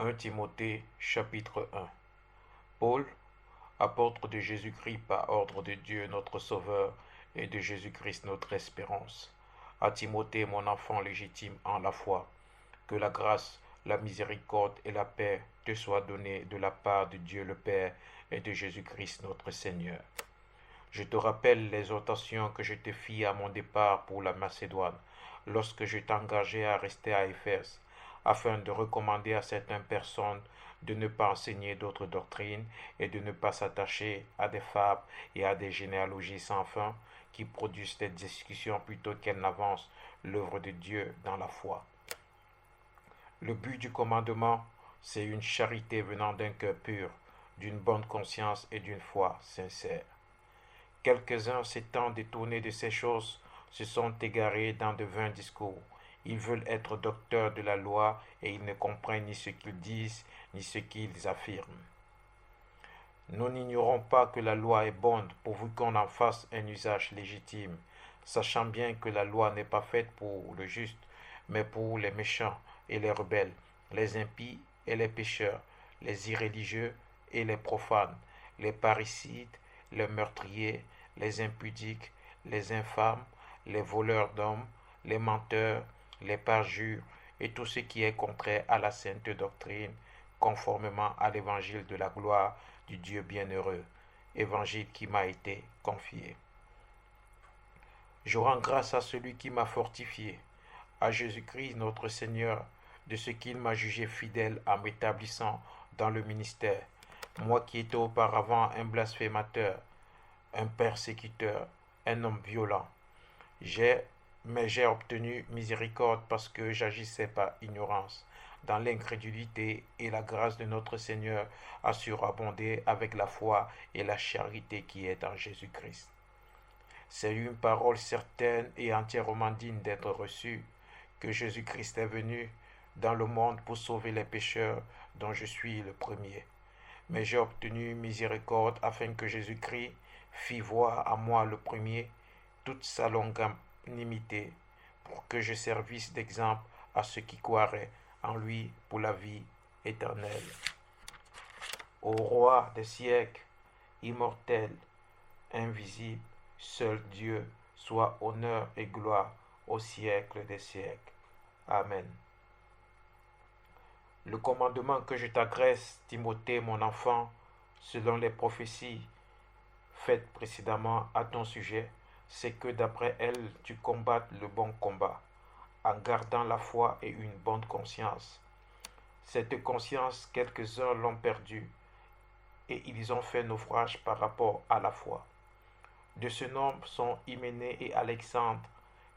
1 Timothée chapitre 1. Paul, apôtre de Jésus-Christ par ordre de Dieu notre Sauveur et de Jésus-Christ notre espérance. À Timothée, mon enfant légitime en la foi, que la grâce, la miséricorde et la paix te soient données de la part de Dieu le Père et de Jésus-Christ notre Seigneur. Je te rappelle l'exhortation que je te fis à mon départ pour la Macédoine, lorsque je t'engageai à rester à Éphèse, afin de recommander à certaines personnes de ne pas enseigner d'autres doctrines et de ne pas s'attacher à des fables et à des généalogies sans fin qui produisent des discussions plutôt qu'elles n'avancent l'œuvre de Dieu dans la foi. Le but du commandement, c'est une charité venant d'un cœur pur, d'une bonne conscience et d'une foi sincère. Quelques-uns s'étant détournés de ces choses se sont égarés dans de vains discours. Ils veulent être docteurs de la loi et ils ne comprennent ni ce qu'ils disent ni ce qu'ils affirment. Nous n'ignorons pas que la loi est bonne pourvu qu'on en fasse un usage légitime, sachant bien que la loi n'est pas faite pour le juste, mais pour les méchants et les rebelles, les impies et les pécheurs, les irréligieux et les profanes, les parricides, les meurtriers, les impudiques, les infâmes, les voleurs d'hommes, les menteurs, les parjures et tout ce qui est contraire à la sainte doctrine, conformément à l'évangile de la gloire du Dieu bienheureux, évangile qui m'a été confié. Je rends grâce à celui qui m'a fortifié, à Jésus-Christ notre Seigneur, de ce qu'il m'a jugé fidèle en m'établissant dans le ministère, moi qui étais auparavant un blasphémateur, un persécuteur, un homme violent. Mais j'ai obtenu miséricorde parce que j'agissais par ignorance, dans l'incrédulité, et la grâce de notre Seigneur a surabondé avec la foi et la charité qui est en Jésus-Christ. C'est une parole certaine et entièrement digne d'être reçue, que Jésus-Christ est venu dans le monde pour sauver les pécheurs, dont je suis le premier. Mais j'ai obtenu miséricorde afin que Jésus-Christ fît voir à moi le premier toute sa longanimité, pour que je servisse d'exemple à ceux qui croiraient en lui pour la vie éternelle. Ô roi des siècles, immortel, invisible, seul Dieu, soit honneur et gloire au siècle des siècles. Amen. Le commandement que je t'adresse, Timothée, mon enfant, selon les prophéties faites précédemment à ton sujet, c'est que d'après elles, tu combattes le bon combat, en gardant la foi et une bonne conscience. Cette conscience, quelques-uns l'ont perdue, et ils ont fait naufrage par rapport à la foi. De ce nombre sont Hyménée et Alexandre,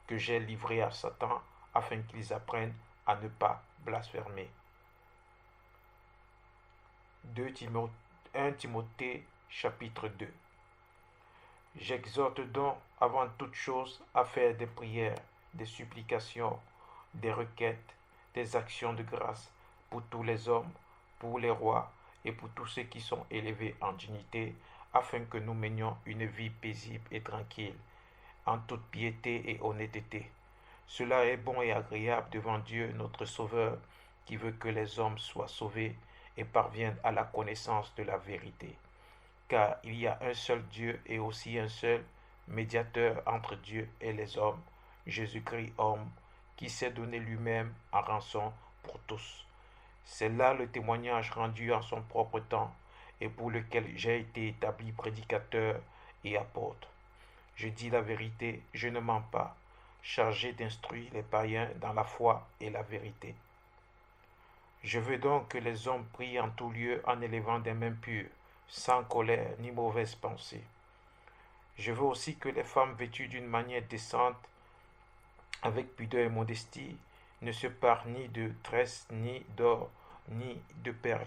que j'ai livrés à Satan, afin qu'ils apprennent à ne pas blasphémer. 1 Timothée chapitre 2. J'exhorte donc avant toute chose à faire des prières, des supplications, des requêtes, des actions de grâce pour tous les hommes, pour les rois et pour tous ceux qui sont élevés en dignité, afin que nous menions une vie paisible et tranquille, en toute piété et honnêteté. Cela est bon et agréable devant Dieu notre Sauveur, qui veut que les hommes soient sauvés et parviennent à la connaissance de la vérité. Car il y a un seul Dieu et aussi un seul médiateur entre Dieu et les hommes, Jésus-Christ homme, qui s'est donné lui-même en rançon pour tous. C'est là le témoignage rendu en son propre temps et pour lequel j'ai été établi prédicateur et apôtre. Je dis la vérité, je ne mens pas, chargé d'instruire les païens dans la foi et la vérité. Je veux donc que les hommes prient en tout lieu en élevant des mains pures, sans colère ni mauvaise pensée. Je veux aussi que les femmes vêtues d'une manière décente, avec pudeur et modestie, ne se parent ni de tresses, ni d'or, ni de perles,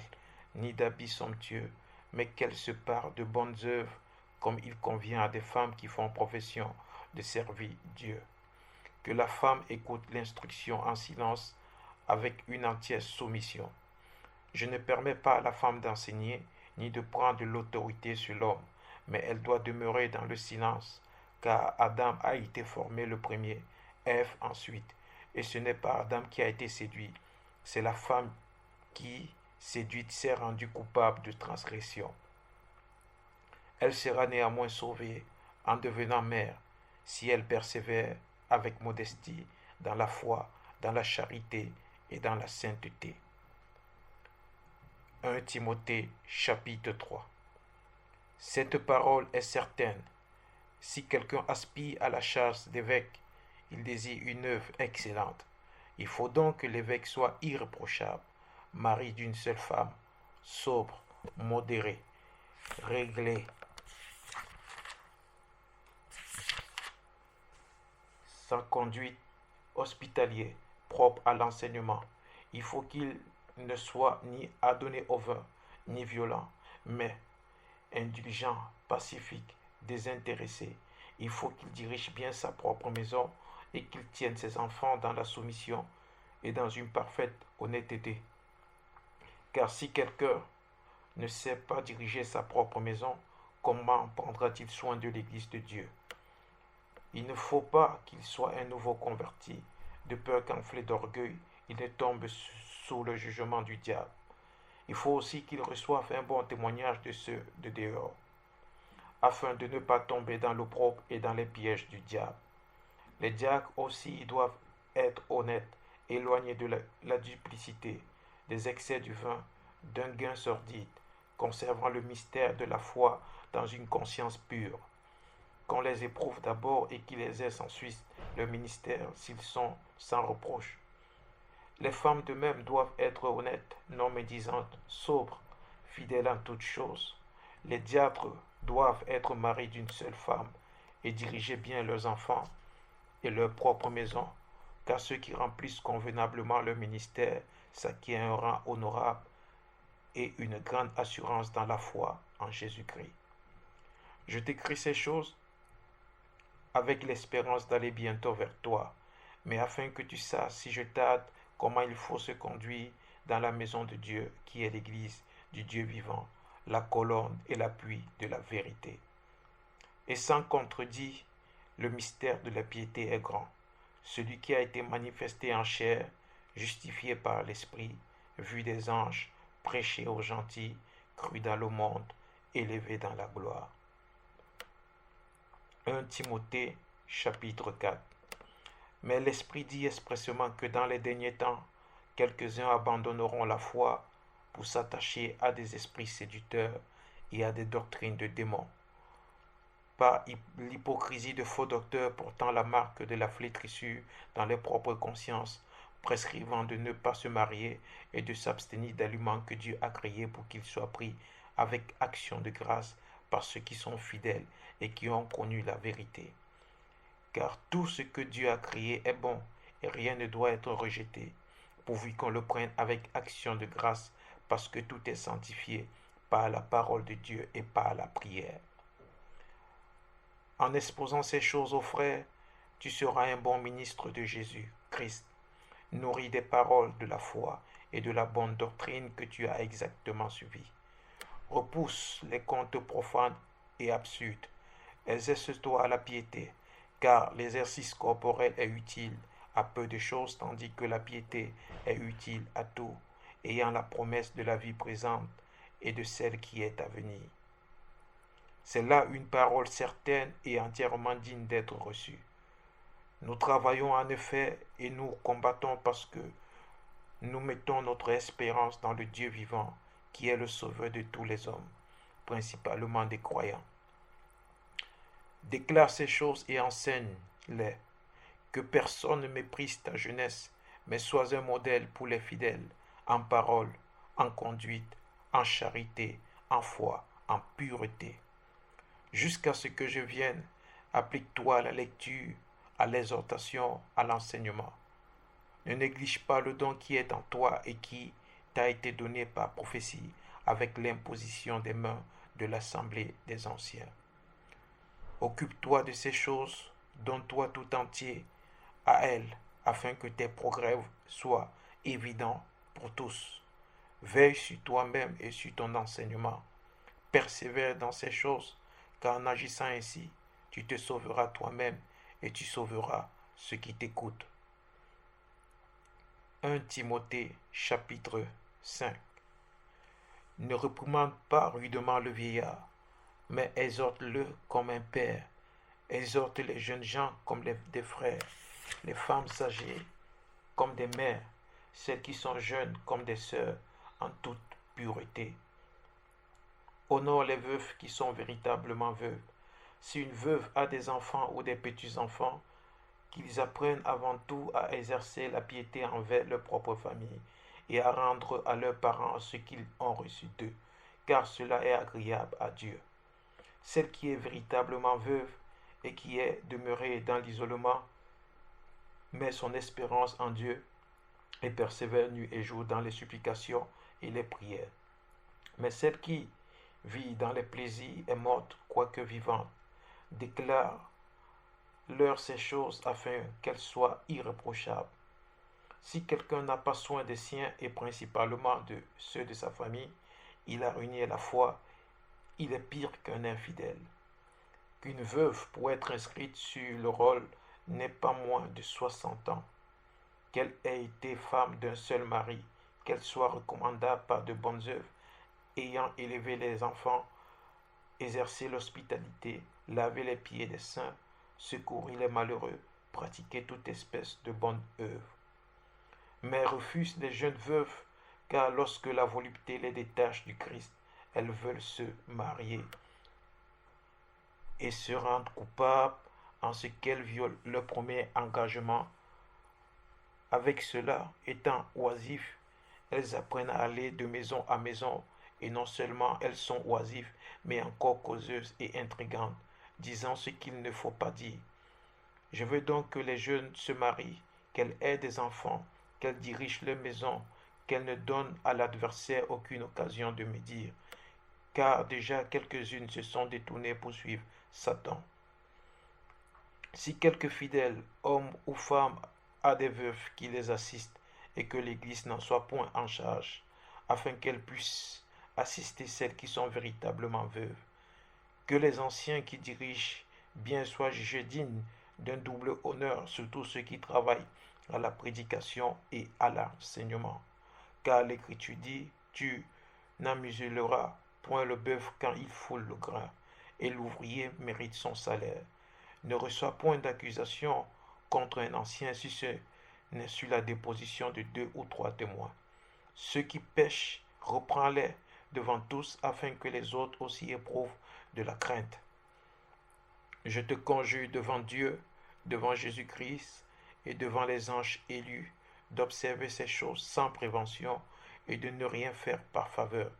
ni d'habits somptueux, mais qu'elles se parent de bonnes œuvres, comme il convient à des femmes qui font profession de servir Dieu. Que la femme écoute l'instruction en silence, avec une entière soumission. Je ne permets pas à la femme d'enseigner, ni de prendre de l'autorité sur l'homme, mais elle doit demeurer dans le silence, car Adam a été formé le premier, Ève ensuite, et ce n'est pas Adam qui a été séduit, c'est la femme qui, séduite s'est rendue coupable de transgression. Elle sera néanmoins sauvée en devenant mère si elle persévère avec modestie dans la foi, dans la charité et dans la sainteté. 1 Timothée chapitre 3. Cette parole est certaine. Si quelqu'un aspire à la charge d'évêque, il désire une œuvre excellente. Il faut donc que l'évêque soit irréprochable, mari d'une seule femme, sobre, modéré, réglé, sans conduite, hospitalier, propre à l'enseignement. Il faut qu'il ne soit ni adonné au vin, ni violent, mais indulgent, pacifique, désintéressé. Il faut qu'il dirige bien sa propre maison et qu'il tienne ses enfants dans la soumission et dans une parfaite honnêteté. Car si quelqu'un ne sait pas diriger sa propre maison, comment prendra-t-il soin de l'Église de Dieu? Il ne faut pas qu'il soit un nouveau converti, de peur qu'enflé d'orgueil, il ne tombe sous le jugement du diable. Il faut aussi qu'il reçoive un bon témoignage de ceux de dehors, afin de ne pas tomber dans l'opprobre et dans les pièges du diable. Les diacres aussi doivent être honnêtes, éloignés de la duplicité, des excès du vin, d'un gain sordide, conservant le mystère de la foi dans une conscience pure. Qu'on les éprouve d'abord et qu'ils exercent ensuite le ministère s'ils sont sans reproche. Les femmes de même doivent être honnêtes, non médisantes, sobres, fidèles en toutes choses. Les diacres doivent être maris d'une seule femme et diriger bien leurs enfants et leur propre maison, car ceux qui remplissent convenablement leur ministère s'acquièrent un rang honorable et une grande assurance dans la foi en Jésus-Christ. Je t'écris ces choses avec l'espérance d'aller bientôt vers toi, mais afin que tu saches, si je tarde, comment il faut se conduire dans la maison de Dieu, qui est l'Église du Dieu vivant, la colonne et l'appui de la vérité. Et sans contredit, le mystère de la piété est grand. Celui qui a été manifesté en chair, justifié par l'Esprit, vu des anges, prêché aux gentils, cru dans le monde, élevé dans la gloire. 1 Timothée chapitre 4. Mais l'Esprit dit expressément que dans les derniers temps, quelques-uns abandonneront la foi pour s'attacher à des esprits séducteurs et à des doctrines de démons. Par l'hypocrisie de faux docteurs portant la marque de la flétrissure dans leurs propres consciences, prescrivant de ne pas se marier et de s'abstenir d'aliments que Dieu a créés pour qu'ils soient pris avec action de grâce par ceux qui sont fidèles et qui ont connu la vérité. Car tout ce que Dieu a créé est bon et rien ne doit être rejeté, pourvu qu'on le prenne avec action de grâce, parce que tout est sanctifié par la parole de Dieu et par la prière. En exposant ces choses aux frères, tu seras un bon ministre de Jésus-Christ, nourri des paroles de la foi et de la bonne doctrine que tu as exactement suivie. Repousse les contes profanes et absurdes. Exerce-toi à la piété, car l'exercice corporel est utile à peu de choses, tandis que la piété est utile à tout, ayant la promesse de la vie présente et de celle qui est à venir. C'est là une parole certaine et entièrement digne d'être reçue. Nous travaillons en effet et nous combattons parce que nous mettons notre espérance dans le Dieu vivant, qui est le sauveur de tous les hommes, principalement des croyants. Déclare ces choses et enseigne-les. Que personne ne méprise ta jeunesse, mais sois un modèle pour les fidèles, en parole, en conduite, en charité, en foi, en pureté. Jusqu'à ce que je vienne, applique-toi à la lecture, à l'exhortation, à l'enseignement. Ne néglige pas le don qui est en toi et qui t'a été donné par prophétie, avec l'imposition des mains de l'assemblée des anciens. Occupe-toi de ces choses, donne-toi tout entier à elles, afin que tes progrès soient évidents pour tous. Veille sur toi-même et sur ton enseignement. Persévère dans ces choses, car en agissant ainsi, tu te sauveras toi-même et tu sauveras ceux qui t'écoutent. 1 Timothée chapitre 5. Ne réprimande pas rudement le vieillard, mais exhorte-le comme un père. Exhorte les jeunes gens comme des frères, les femmes âgées comme des mères, celles qui sont jeunes comme des sœurs, en toute pureté. Honore les veuves qui sont véritablement veuves. Si une veuve a des enfants ou des petits-enfants, qu'ils apprennent avant tout à exercer la piété envers leur propre famille et à rendre à leurs parents ce qu'ils ont reçu d'eux, car cela est agréable à Dieu. Celle qui est véritablement veuve et qui est demeurée dans l'isolement met son espérance en Dieu et persévère nuit et jour dans les supplications et les prières. Mais celle qui vit dans les plaisirs est morte, quoique vivante. Déclare-leur ces choses afin qu'elles soient irréprochables. Si quelqu'un n'a pas soin des siens et principalement de ceux de sa famille, il a ruiné la foi, il est pire qu'un infidèle. Qu'une veuve pour être inscrite sur le rôle n'ait pas moins de 60 ans, qu'elle ait été femme d'un seul mari, qu'elle soit recommandable par de bonnes œuvres, ayant élevé les enfants, exercé l'hospitalité, lavé les pieds des saints, secouru les malheureux, pratiquer toute espèce de bonne œuvre. Mais refuse les jeunes veuves, car lorsque la volupté les détache du Christ, elles veulent se marier et se rendent coupables en ce qu'elles violent leur premier engagement. Avec cela, étant oisives, elles apprennent à aller de maison à maison, et non seulement elles sont oisives, mais encore causeuses et intrigantes, disant ce qu'il ne faut pas dire. Je veux donc que les jeunes se marient, qu'elles aient des enfants, qu'elles dirigent leur maison, qu'elles ne donnent à l'adversaire aucune occasion de médire, car déjà quelques-unes se sont détournées pour suivre Satan. Si quelque fidèle, homme ou femme, a des veuves qui les assistent et que l'Église n'en soit point en charge, afin qu'elle puisse assister celles qui sont véritablement veuves, que les anciens qui dirigent bien soient jugés dignes d'un double honneur, surtout ceux qui travaillent à la prédication et à l'enseignement. Car l'Écriture dit, tu n'amuseras point le bœuf quand il foule le grain, et l'ouvrier mérite son salaire. Ne reçois point d'accusation contre un ancien si ce n'est sur la déposition de 2 ou 3 témoins. Ceux qui pêchent, reprends-les devant tous, afin que les autres aussi éprouvent de la crainte. Je te conjure devant Dieu, devant Jésus-Christ et devant les anges élus, d'observer ces choses sans prévention et de ne rien faire par faveur.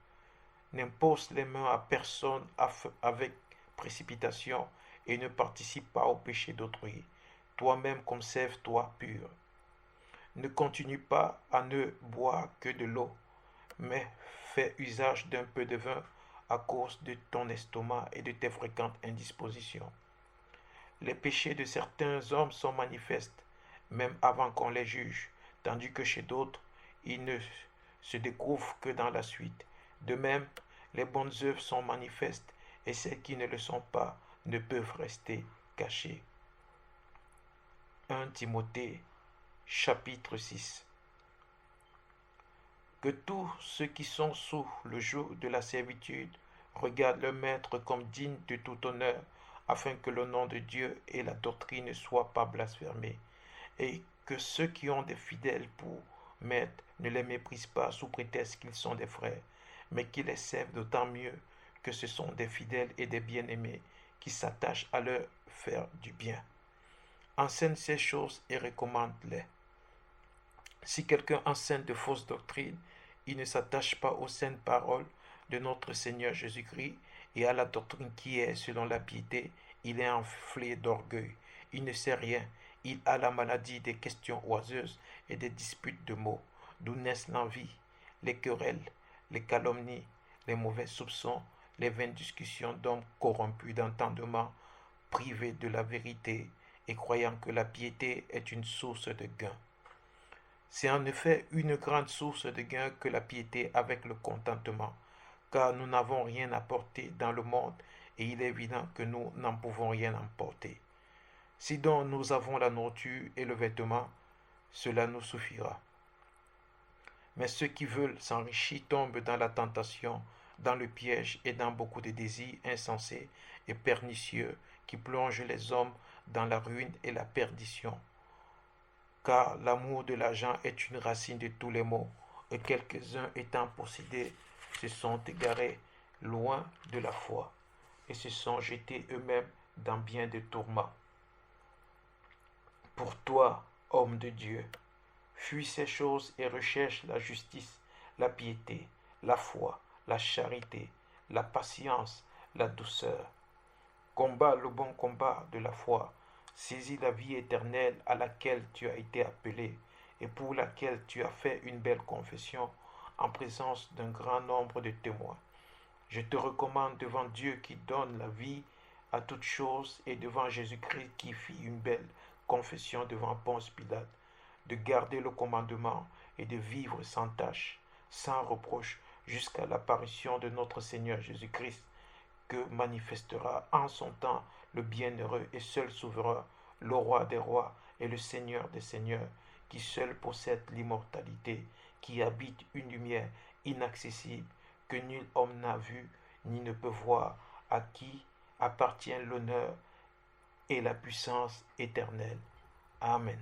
N'impose les mains à personne avec précipitation et ne participe pas au péché d'autrui. Toi-même conserve-toi pur. Ne continue pas à ne boire que de l'eau, mais fais usage d'un peu de vin à cause de ton estomac et de tes fréquentes indispositions. Les péchés de certains hommes sont manifestes, même avant qu'on les juge, tandis que chez d'autres, ils ne se découvrent que dans la suite. De même, les bonnes œuvres sont manifestes, et celles qui ne le sont pas ne peuvent rester cachées. 1 Timothée, chapitre 6. Que tous ceux qui sont sous le joug de la servitude regardent leur maître comme digne de tout honneur, afin que le nom de Dieu et la doctrine ne soient pas blasphémés, et que ceux qui ont des fidèles pour maîtres ne les méprisent pas sous prétexte qu'ils sont des frères, mais qu'ils les servent d'autant mieux que ce sont des fidèles et des bien-aimés qui s'attachent à leur faire du bien. Enseigne ces choses et recommande-les. Si quelqu'un enseigne de fausses doctrines, il ne s'attache pas aux saintes paroles de notre Seigneur Jésus-Christ et à la doctrine qui est selon la piété, il est enflé d'orgueil. Il ne sait rien. Il a la maladie des questions oiseuses et des disputes de mots, d'où naissent l'envie, les querelles, les calomnies, les mauvais soupçons, les vaines discussions d'hommes corrompus d'entendement, privés de la vérité et croyant que la piété est une source de gain. C'est en effet une grande source de gain que la piété avec le contentement, car nous n'avons rien à porter dans le monde et il est évident que nous n'en pouvons rien emporter. Si donc nous avons la nourriture et le vêtement, cela nous suffira. Mais ceux qui veulent s'enrichir tombent dans la tentation, dans le piège et dans beaucoup de désirs insensés et pernicieux qui plongent les hommes dans la ruine et la perdition. Car l'amour de l'argent est une racine de tous les maux, et quelques-uns étant possédés se sont égarés loin de la foi et se sont jetés eux-mêmes dans bien des tourments. Pour toi, homme de Dieu, fuis ces choses et recherche la justice, la piété, la foi, la charité, la patience, la douceur. Combat le bon combat de la foi, saisis la vie éternelle à laquelle tu as été appelé et pour laquelle tu as fait une belle confession en présence d'un grand nombre de témoins. Je te recommande devant Dieu qui donne la vie à toutes choses et devant Jésus-Christ qui fit une belle confession devant Ponce Pilate, de garder le commandement et de vivre sans tache, sans reproche, jusqu'à l'apparition de notre Seigneur Jésus-Christ, que manifestera en son temps le bienheureux et seul souverain, le roi des rois et le Seigneur des seigneurs, qui seul possède l'immortalité, qui habite une lumière inaccessible, que nul homme n'a vu ni ne peut voir, à qui appartient l'honneur et la puissance éternelle. Amen.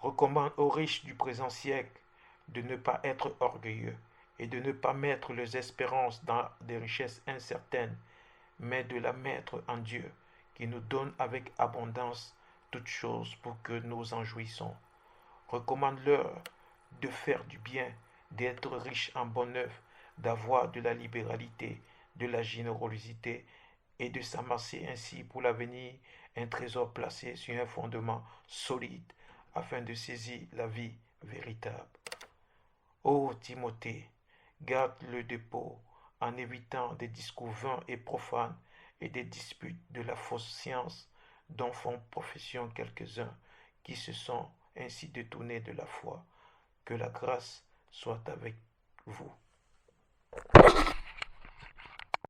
Recommande aux riches du présent siècle de ne pas être orgueilleux et de ne pas mettre leurs espérances dans des richesses incertaines, mais de la mettre en Dieu, qui nous donne avec abondance toutes choses pour que nous en jouissons. Recommande-leur de faire du bien, d'être riches en bonne œuvre, d'avoir de la libéralité, de la générosité et de s'amasser ainsi pour l'avenir un trésor placé sur un fondement solide afin de saisir la vie véritable. Ô Timothée, garde le dépôt en évitant des discours vains et profanes et des disputes de la fausse science dont font profession quelques-uns qui se sont ainsi détournés de la foi. Que la grâce soit avec vous.